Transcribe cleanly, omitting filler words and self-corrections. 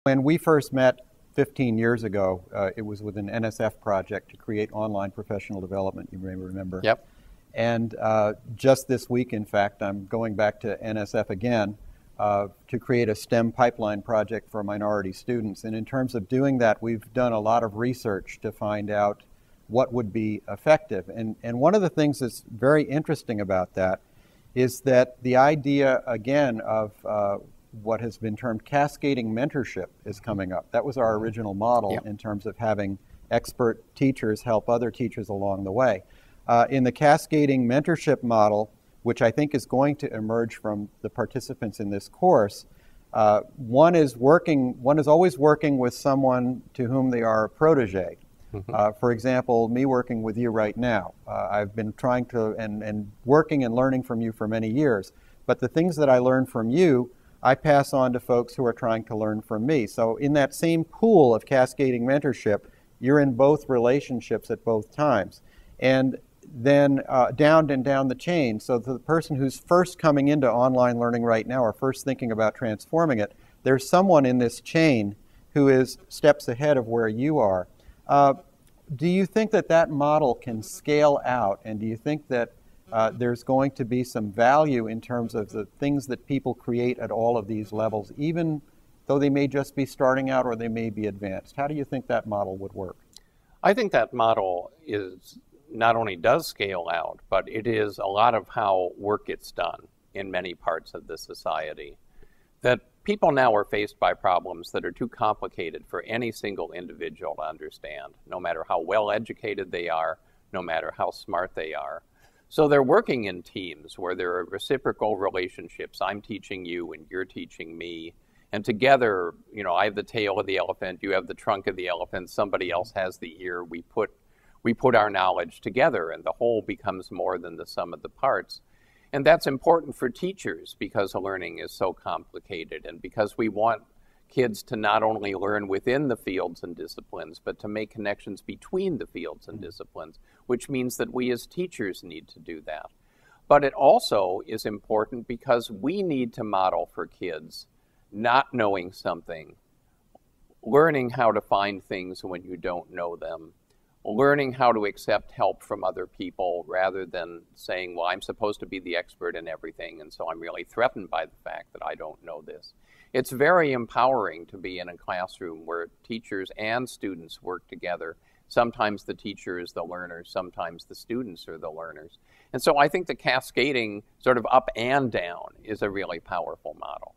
When we first met 15 years ago, it was with an NSF project to create online professional development, you may remember. Yep. And just this week, in fact, I'm going back to NSF again to create a STEM pipeline project for minority students. And in terms of doing that, we've done a lot of research to find out what would be effective. And one of the things that's very interesting about that is that the idea, again, of what has been termed cascading mentorship is coming up. That was our original model in terms of having expert teachers help other teachers along the way. In the cascading mentorship model, which I think is going to emerge from the participants in this course, one is always working with someone to whom they are a protege. For example, me working with you right now. I've been trying to and working and learning from you for many years. But the things that I learn from you, I pass on to folks who are trying to learn from me. So in that same pool of cascading mentorship, you're in both relationships at both times. And then down and down the chain. So the person who's first coming into online learning right now or first thinking about transforming it, there's someone in this chain who is steps ahead of where you are. Do you think that that model can scale out, and do you think that there's going to be some value in terms of the things that people create at all of these levels, even though they may just be starting out or they may be advanced? How do you think that model would work? I think that model is not only does scale out, but it is a lot of how work gets done in many parts of the society. That people now are faced by problems that are too complicated for any single individual to understand, no matter how well educated they are, no matter how smart they are. So they're working in teams where there are reciprocal relationships. I'm teaching you and you're teaching me. And together, I have the tail of the elephant, you have the trunk of the elephant, somebody else has the ear. We put our knowledge together, and the whole becomes more than the sum of the parts. And that's important for teachers because learning is so complicated, and because we want kids to not only learn within the fields and disciplines, but to make connections between the fields and disciplines, which means that we as teachers need to do that. But it also is important because we need to model for kids not knowing something, learning how to find things when you don't know them, learning how to accept help from other people rather than saying, well, I'm supposed to be the expert in everything, and so I'm really threatened by the fact that I don't know this. It's very empowering to be in a classroom where teachers and students work together. Sometimes the teacher is the learner, sometimes the students are the learners. And so I think the cascading sort of up and down is a really powerful model.